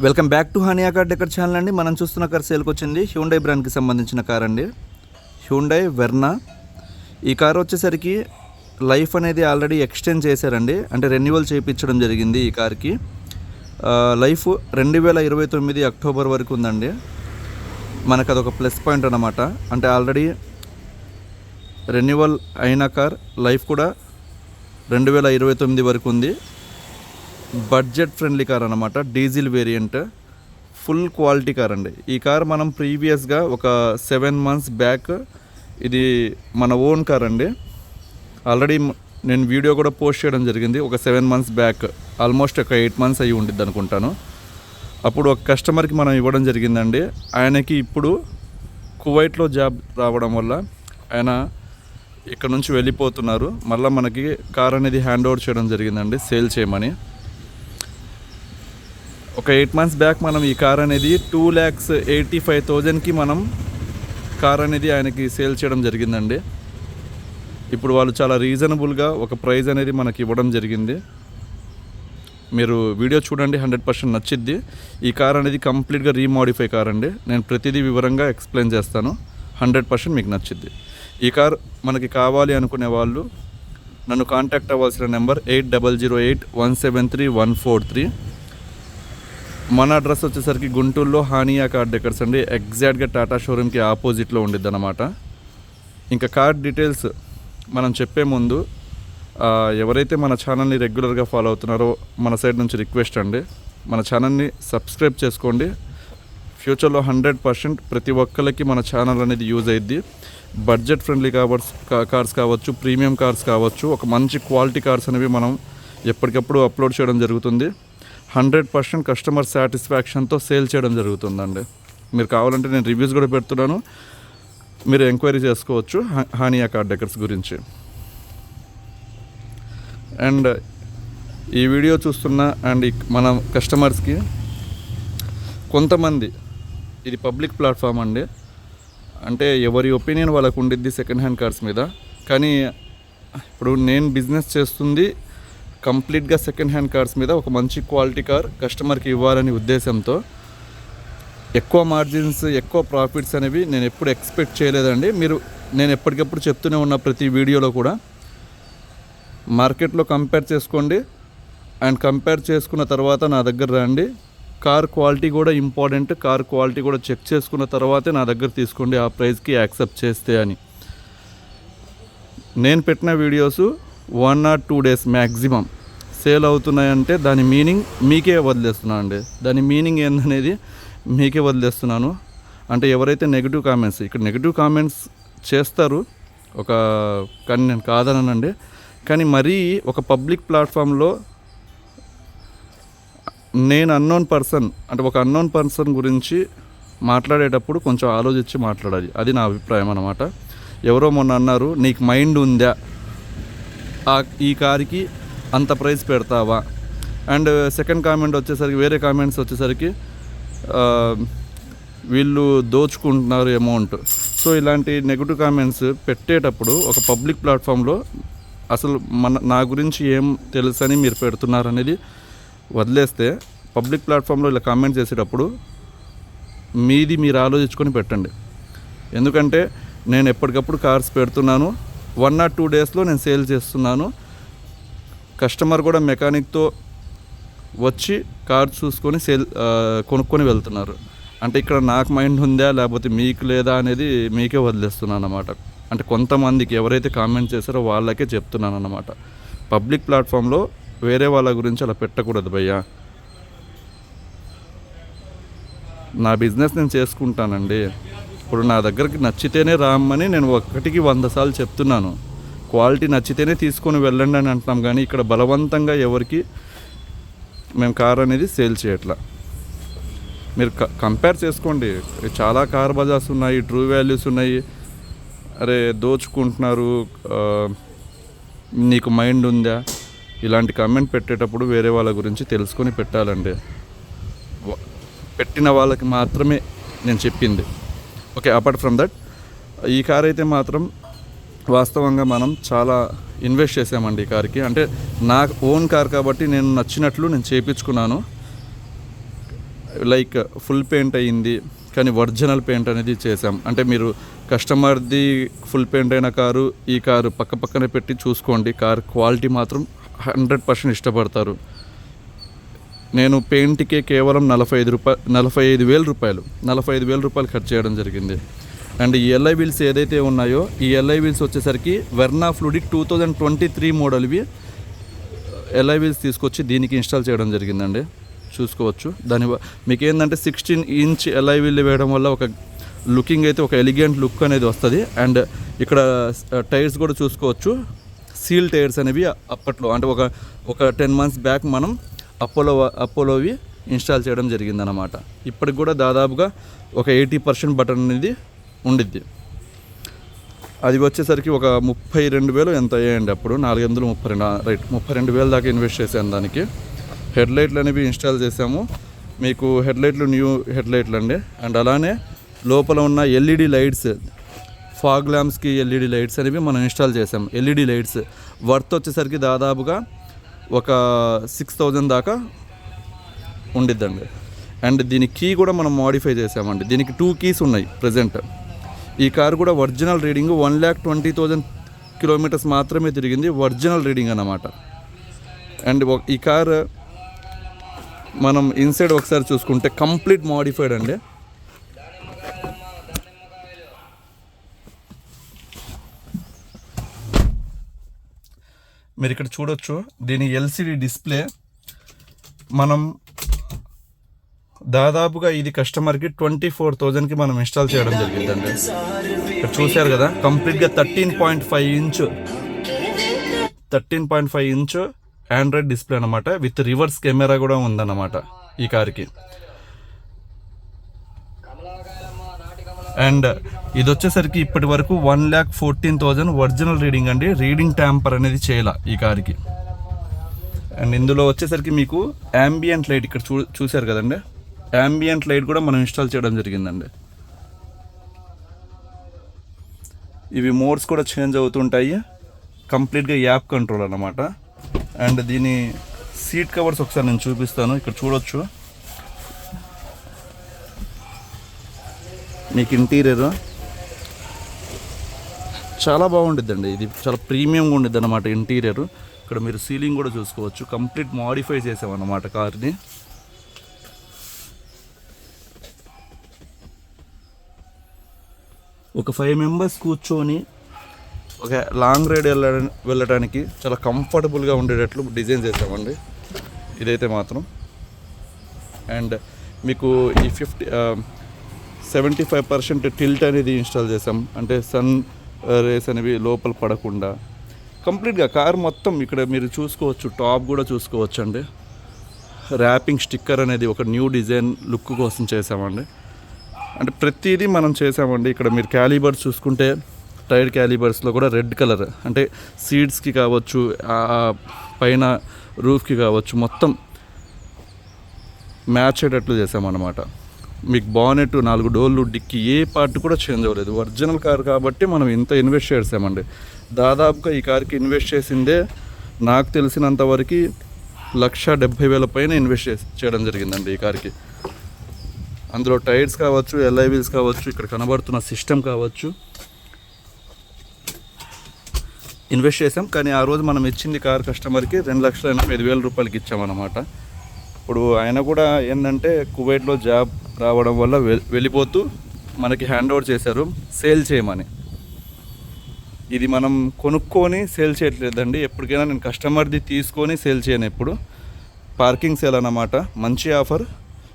Welcome back to Hania car decor channel అండి. మనం చూస్తున్న కార్ సేల్కి వచ్చింది హ్యూండై బ్రాండ్కి సంబంధించిన కార్ అండి, హ్యూండై వెర్నా. ఈ కార్ వచ్చేసరికి లైఫ్ అనేది ఆల్రెడీ ఎక్స్టెండ్ చేశారండి, అంటే రెన్యువల్ చేయించడం జరిగింది. ఈ కార్కి లైఫ్ 2029 అక్టోబర్ వరకు ఉందండి. మనకు అదొక ప్లస్ పాయింట్ అన్నమాట. అంటే ఆల్రెడీ రెన్యువల్ అయిన కార్ లైఫ్ కూడా 2029 వరకు ఉంది. బడ్జెట్ ఫ్రెండ్లీ కార్ అనమాట, diesel variant, full quality car అండి. ఈ కార్ మనం ప్రీవియస్గా ఒక 7 months బ్యాక్, ఇది మన ఓన్ కార్ అండి. ఆల్రెడీ నేను వీడియో కూడా పోస్ట్ చేయడం జరిగింది ఒక 7 months బ్యాక్, ఆల్మోస్ట్ ఒక 8 months అయ్యి ఉండిద్ది అనుకుంటాను. అప్పుడు ఒక కస్టమర్కి మనం ఇవ్వడం జరిగిందండి. ఆయనకి ఇప్పుడు కువైట్లో జాబ్ రావడం వల్ల ఆయన ఇక్కడ నుంచి వెళ్ళిపోతున్నారు. మళ్ళీ మనకి కార్ అనేది హ్యాండ్ ఓవర్ చేయడం జరిగిందండి, సేల్ చేయమని. ఒక 8 months బ్యాక్ మనం ఈ కార్ అనేది 2,85,000కి మనం కార్ అనేది ఆయనకి సేల్ చేయడం జరిగిందండి. ఇప్పుడు వాళ్ళు చాలా రీజనబుల్గా ఒక ప్రైస్ అనేది మనకి ఇవ్వడం జరిగింది. మీరు వీడియో చూడండి, 100% నచ్చిద్ది. ఈ కార్ అనేది కంప్లీట్గా రీమోడిఫై కార్ అండి. నేను ప్రతిదీ వివరంగా ఎక్స్ప్లెయిన్ చేస్తాను, 100% మీకు నచ్చిద్ది. ఈ కార్ మనకి కావాలి అనుకునే వాళ్ళు నన్ను కాంటాక్ట్ అవ్వాల్సిన నెంబర్ 8008173143. మన అడ్రస్ వచ్చేసరికి గుంటూరులో హానియా కార్ డెకర్స్ అండి, ఎగ్జాక్ట్గా టాటా షోరూమ్కి ఆపోజిట్లో ఉండిద్ది అన్నమాట. ఇంకా కార్ డీటెయిల్స్ మనం చెప్పే ముందు ఎవరైతే మన ఛానల్ని రెగ్యులర్గా ఫాలో అవుతున్నారో మన సైడ్ నుంచి రిక్వెస్ట్ అండి, మన ఛానల్ని సబ్స్క్రైబ్ చేసుకోండి. ఫ్యూచర్లో 100% ప్రతి ఒక్కరికి మన ఛానల్ అనేది యూజ్ అయ్యిద్ది. బడ్జెట్ ఫ్రెండ్లీ కార్స్ కావచ్చు, ప్రీమియం కార్స్ కావచ్చు, ఒక మంచి క్వాలిటీ కార్స్ అనేవి మనం ఎప్పటికప్పుడు అప్లోడ్ చేయడం జరుగుతుంది. 100% కస్టమర్ సాటిస్ఫాక్షన్తో సేల్ చేయడం జరుగుతుందండి. మీరు కావాలంటే నేను రివ్యూస్ కూడా పెడుతున్నాను, మీరు ఎంక్వైరీ చేసుకోవచ్చు హానియా కార్ డెకర్స్ గురించి. అండ్ ఈ వీడియో చూస్తున్న అండ్ మన కస్టమర్స్కి కొంతమంది, ఇది పబ్లిక్ ప్లాట్ఫామ్ అండి, అంటే ఎవరి ఒపీనియన్ వాళ్ళకు ఉండిద్ది సెకండ్ హ్యాండ్ కార్స్ మీద. కానీ ఇప్పుడు నేను బిజినెస్ చేస్తుంది కంప్లీట్గా సెకండ్ హ్యాండ్ కార్స్ మీద. ఒక మంచి క్వాలిటీ కార్ కస్టమర్కి ఇవ్వాలనే ఉద్దేశంతో ఎక్కువ మార్జిన్స్, ఎక్కువ ప్రాఫిట్స్ అనేవి నేను ఎప్పుడు ఎక్స్పెక్ట్ చేయలేదండి. నేను ఎప్పటికప్పుడు చెప్తూనే ఉన్న ప్రతి వీడియోలో కూడా మార్కెట్లో కంపేర్ చేసుకోండి, అండ్ కంపేర్ చేసుకున్న తర్వాత నా దగ్గర రండి. కార్ క్వాలిటీ కూడా ఇంపార్టెంట్, కార్ క్వాలిటీ కూడా చెక్ చేసుకున్న తర్వాతే నా దగ్గర తీసుకోండి, ఆ ప్రైస్కి యాక్సెప్ట్ చేస్తే అని. నేను పెట్టిన videos 1 or 2 days maximum sale అవుతున్నాయంటే దాని మీనింగ్ మీకే వదిలేస్తున్నాను అండి. దాని మీనింగ్ ఏందనేది మీకే వదిలేస్తున్నాను. అంటే ఎవరైతే నెగిటివ్ కామెంట్స్, ఇక్కడ నెగిటివ్ కామెంట్స్ చేస్తారు కానీ నేను కాదనండి. కానీ మరీ ఒక పబ్లిక్ ప్లాట్ఫామ్లో నేను అన్నోన్ పర్సన్ గురించి మాట్లాడేటప్పుడు కొంచెం ఆలోచించి మాట్లాడాలి, అది నా అభిప్రాయం అన్నమాట. ఎవరో మొన్న అన్నారు, నీకు మైండ్ ఉందా, ఈ కార్కి అంత ప్రైస్ పెడతావా? అండ్ సెకండ్ కామెంట్ వచ్చేసరికి, వేరే కామెంట్స్ వచ్చేసరికి వీళ్ళు దోచుకుంటున్నారు అమౌంట్. సో ఇలాంటి నెగిటివ్ కామెంట్స్ పెట్టేటప్పుడు ఒక పబ్లిక్ ప్లాట్ఫామ్లో అసలు నా గురించి ఏం తెలుసని మీరు పెడుతున్నారు అనేది వదిలేస్తే, పబ్లిక్ ప్లాట్ఫామ్లో ఇలా కామెంట్ చేసేటప్పుడు మీరు ఆలోచించుకొని పెట్టండి. ఎందుకంటే నేను ఎప్పటికప్పుడు కార్స్ పెడుతున్నాను, 1 or 2 daysలో నేను సేల్ చేస్తున్నాను. కస్టమర్ కూడా మెకానిక్తో వచ్చి కార్ చూసుకొని కొనుక్కొని వెళ్తున్నారు. అంటే ఇక్కడ నాకు మైండ్ ఉందా లేకపోతే మీకు లేదా అనేది మీకే వదిలేస్తున్నాను అన్నమాట. అంటే కొంతమందికి ఎవరైతే కామెంట్ చేశారో వాళ్ళకే చెప్తున్నాను అన్నమాట. పబ్లిక్ ప్లాట్ఫామ్లో వేరే వాళ్ళ గురించి అలా పెట్టకూడదు భయ్యా. నా బిజినెస్ నేను చేసుకుంటానండి. ఇప్పుడు నా దగ్గరికి నచ్చితేనే రామ్మని నేను 1కి 100 సార్లు చెప్తున్నాను. క్వాలిటీ నచ్చితేనే తీసుకొని వెళ్ళండి అని అంటున్నాం, కానీ ఇక్కడ బలవంతంగా ఎవరికి మేము కార్ అనేది సేల్ చేయట్లా. మీరు కంపేర్ చేసుకోండి, చాలా కార్ బజార్స్ ఉన్నాయి, ట్రూ వాల్యూస్ ఉన్నాయి. అరే దోచుకుంటున్నారు, నీకు మైండ్ ఉందా, ఇలాంటి కామెంట్ పెట్టేటప్పుడు వేరే వాళ్ళ గురించి తెలుసుకొని పెట్టాలండి. పెట్టిన వాళ్ళకి మాత్రమే నేను చెప్పింది. ఓకే, అపార్ట్ ఫ్రమ్ దట్ ఈ కార్ అయితే మాత్రం వాస్తవంగా మనం చాలా ఇన్వెస్ట్ చేసామండి ఈ కార్కి. అంటే నా ఓన్ కార్ కాబట్టి నేను నచ్చినట్లు నేను చేయించుకున్నాను. లైక్ ఫుల్ పెయింట్ అయ్యింది కానీ ఒరిజినల్ పెయింట్ అనేది చేసాం. అంటే మీరు కస్టమర్ది ఫుల్ పెయింట్ అయిన కారు ఈ కారు పక్క పక్కనే పెట్టి చూసుకోండి. కార్ క్వాలిటీ మాత్రం 100% ఇష్టపడతారు. నేను పెయింట్కే కేవలం 45,000 రూపాయలు ఖర్చు చేయడం జరిగింది. అండ్ ఈ ఎల్ఐ వీల్స్ ఏదైతే ఉన్నాయో ఈ ఎల్ఐ వీల్స్ వచ్చేసరికి వెర్నా ఫ్లూడిక్ 2023 మోడల్వి ఎల్ఐ వీల్స్ తీసుకొచ్చి దీనికి ఇన్స్టాల్ చేయడం జరిగిందండి. చూసుకోవచ్చు. మీకు ఏంటంటే 16 ఇంచ్ ఎల్ఐ వీల్ వేయడం వల్ల ఒక లుకింగ్ అయితే ఒక ఎలిగెంట్ లుక్ అనేది వస్తుంది. అండ్ ఇక్కడ టైర్స్ కూడా చూసుకోవచ్చు. సీల్ టైర్స్ అనేవి అప్పట్లో అంటే ఒక 10 months బ్యాక్ మనం అపోలోవి ఇన్స్టాల్ చేయడం జరిగిందన్నమాట. ఇప్పటికి కూడా దాదాపుగా ఒక 80% బటన్ అనేది ఉండిద్ది. అది వచ్చేసరికి ఒక 32,000 ఎంత అయ్యాయండి అప్పుడు. 432 రైట్ 32,000 దాకా ఇన్వెస్ట్ చేశాను దానికి. హెడ్లైట్లు అనేవి ఇన్స్టాల్ చేసాము. మీకు హెడ్లైట్లు న్యూ హెడ్లైట్లు అండి. అండ్ అలానే లోపల ఉన్న ఎల్ఈడి లైట్స్, ఫాగ్ ల్యాంప్స్కి ఎల్ఈడి లైట్స్ అనేవి మనం ఇన్స్టాల్ చేసాం. ఎల్ఈడి లైట్స్ వర్త్ వచ్చేసరికి దాదాపుగా ఒక 6,000 దాకా ఉండిద్దండి. అండ్ దీని కీ కూడా మనం మోడిఫై చేసామండి. దీనికి 2 కీస్ ఉన్నాయి ప్రజెంట్. ఈ కారు కూడా ఒరిజినల్ రీడింగ్ 1,20,000 కిలోమీటర్స్ మాత్రమే తిరిగింది. ఒరిజినల్ రీడింగ్ అన్నమాట. అండ్ ఈ కార్ మనం ఇన్సైడ్ ఒకసారి చూసుకుంటే కంప్లీట్ మోడిఫైడ్ అండి. మీరు ఇక్కడ చూడొచ్చు. దీని ఎల్సిడి డిస్ప్లే మనం దాదాపుగా ఇది కస్టమర్కి 24,000కి మనం ఇన్స్టాల్ చేయడం జరిగిందండి. ఇక్కడ చూశారు కదా, కంప్లీట్గా 13.5 ఇంచ్ ఆండ్రాయిడ్ డిస్ప్లే అనమాట. విత్ రివర్స్ కెమెరా కూడా ఉందన్నమాట ఈ కార్కి. అండ్ ఇది వచ్చేసరికి ఇప్పటి వరకు 1,14,000 ఒరిజినల్ రీడింగ్ అండి. రీడింగ్ ట్యాంపర్ అనేది చేయాల ఈ కార్కి. అండ్ ఇందులో వచ్చేసరికి మీకు యాంబియంట్ లైట్ ఇక్కడ చూశారు కదండి, యాంబియంట్ లైట్ కూడా మనం ఇన్స్టాల్ చేయడం జరిగిందండి. ఇవి మోడ్స్ కూడా చేంజ్ అవుతుంటాయి. కంప్లీట్గా యాప్ కంట్రోల్ అన్నమాట. అండ్ దీని సీట్ కవర్స్ ఒకసారి నేను చూపిస్తాను. ఇక్కడ చూడొచ్చు. మీకు ఇంటీరియర్ చాలా బాగుండిద్దండి. ఇది చాలా ప్రీమియంగా ఉండిద్ది అన్నమాట ఇంటీరియర్. ఇక్కడ మీరు సీలింగ్ కూడా చూసుకోవచ్చు. కంప్లీట్ మోడిఫై చేసామన్నమాట కార్ని. ఒక 5 members కూర్చొని ఒక లాంగ్ రైడ్ వెళ్ళడానికి చాలా కంఫర్టబుల్గా ఉండేటట్లు డిజైన్ చేసామండి ఇదైతే మాత్రం. అండ్ మీకు ఈ 75% టిల్ట్ అనేది ఇన్స్టాల్ చేసాం. అంటే సన్ రేస్ అనేవి లోపల పడకుండా కంప్లీట్గా కార్ మొత్తం ఇక్కడ మీరు చూసుకోవచ్చు. టాప్ కూడా చూసుకోవచ్చు అండి. ర్యాపింగ్ స్టిక్కర్ అనేది ఒక న్యూ డిజైన్ లుక్ కోసం చేసామండి. అంటే ప్రతిదీ మనం చేసామండి. ఇక్కడ మీరు క్యాలిబర్స్ చూసుకుంటే టైర్ క్యాలిబర్స్లో కూడా రెడ్ కలర్, అంటే సీట్స్కి కావచ్చు, పైన రూఫ్కి కావచ్చు, మొత్తం మ్యాచ్ అయ్యేటట్లు చేసామన్నమాట. మీకు బానెట్, 4 డోర్లు, డిక్కి ఏ పార్ట్ కూడా చేంజ్ అవ్వలేదు. ఒరిజినల్ కార్ కాబట్టి మనం ఇంత ఇన్వెస్ట్ చేసామండి. దాదాపుగా ఈ కార్కి ఇన్వెస్ట్ చేసిందే నాకు తెలిసినంతవరకు 1,70,000 పైన ఇన్వెస్ట్ చేయడం జరిగిందండి ఈ కార్కి. అందులో టైర్స్ కావచ్చు, ఎల్ఐ వీల్స్ కావచ్చు, ఇక్కడ కనబడుతున్న సిస్టమ్ కావచ్చు ఇన్వెస్ట్ చేసాం. కానీ ఆ రోజు మనం ఇచ్చింది కార్ కస్టమర్కి 2,85,000 రూపాయలకి ఇచ్చామన్నమాట. ఇప్పుడు ఆయన కూడా ఏంటంటే కువైట్లో జాబ్ రావడం వల్ల వెళ్ళిపోతూ మనకి హ్యాండ్ ఓవర్ చేశారు సేల్ చేయమని. ఇది మనం కొనుక్కొని సేల్ చేయట్లేదండి. ఎప్పటికైనా నేను కస్టమర్ది తీసుకొని సేల్ చేయను ఎప్పుడు. పార్కింగ్ సేల్ అన్నమాట. మంచి ఆఫర్.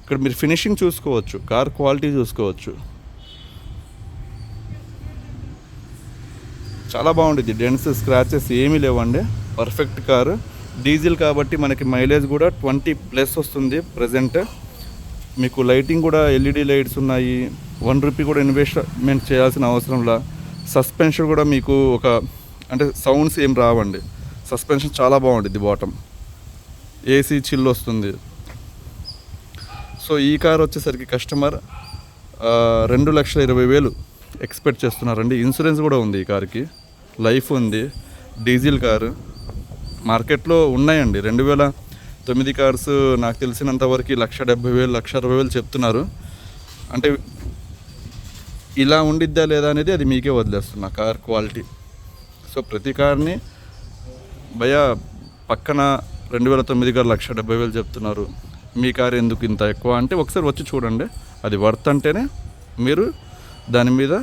ఇక్కడ మీరు ఫినిషింగ్ చూసుకోవచ్చు, కార్ క్వాలిటీ చూసుకోవచ్చు. చాలా బాగుంటుంది. డెంట్స్, స్క్రాచెస్ ఏమీ లేవండి. Perfect car. డీజిల్ కాబట్టి మనకి మైలేజ్ కూడా 20+ వస్తుంది ప్రజెంట్. మీకు లైటింగ్ కూడా ఎల్ఈడి లైట్స్ ఉన్నాయి. 1 రూపీ కూడా ఇన్వెస్ట్మెంట్ చేయాల్సిన అవసరంలా. సస్పెన్షన్ కూడా మీకు అంటే సౌండ్స్ ఏం రావండి. సస్పెన్షన్ చాలా బాగుంటుంది. బాటమ్ ఏసీ చిల్ వస్తుంది. సో ఈ కార్ వచ్చేసరికి కస్టమర్ 2,20,000 ఎక్స్పెక్ట్ చేస్తున్నారండి. ఇన్సూరెన్స్ కూడా ఉంది ఈ కార్కి, లైఫ్ ఉంది. డీజిల్ కారు మార్కెట్లో ఉన్నాయండి. 9 కార్స్ నాకు తెలిసినంత వరకు 1,70,000 1,60,000 చెప్తున్నారు. అంటే ఇలా ఉండిద్దా లేదా అనేది అది మీకే వదిలేస్తున్నా కార్ క్వాలిటీ. సో ప్రతి కార్ని భయ్యా పక్కన 2009 కార్ 1,70,000 చెప్తున్నారు, మీ కార్ ఎందుకు ఇంత ఎక్కువ అంటే ఒకసారి వచ్చి చూడండి, అది వర్త్ అంటేనే మీరు దాని మీద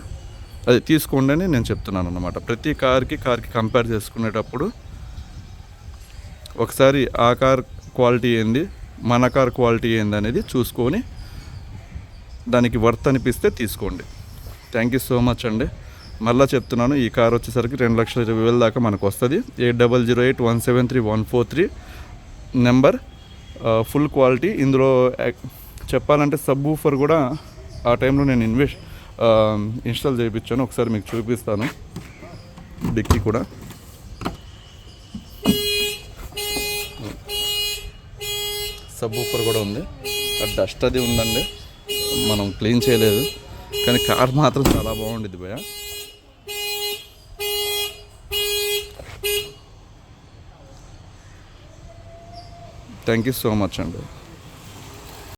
అది తీసుకోండి అని నేను చెప్తున్నాను అన్నమాట. ప్రతి కార్కి కంపేర్ చేసుకునేటప్పుడు ఒకసారి ఆ కార్ క్వాలిటీ ఏంది, మన కార్ క్వాలిటీ ఏంది అనేది చూసుకొని దానికి వర్త్ అనిపిస్తే తీసుకోండి. థ్యాంక్ యూ సో మచ్ అండి. మళ్ళీ చెప్తున్నాను, ఈ కార్ వచ్చేసరికి 2,20,000 దాకా మనకు వస్తుంది. 8008173143 నెంబర్, ఫుల్ క్వాలిటీ. ఇందులో చెప్పాలంటే సబ్ వూఫర్ కూడా ఆ టైంలో నేను ఇన్స్టాల్ చేయించాను. ఒకసారి మీకు చూపిస్తాను. డిక్కీ కూడా సబ్ వూఫర్ కూడా ఉంది. డస్ట్ అది ఉందండి, మనం క్లీన్ చేయలేదు, కానీ కార్ మాత్రం చాలా బాగుండిద్ది భయ్యా. థ్యాంక్ యూ సో మచ్ అండి.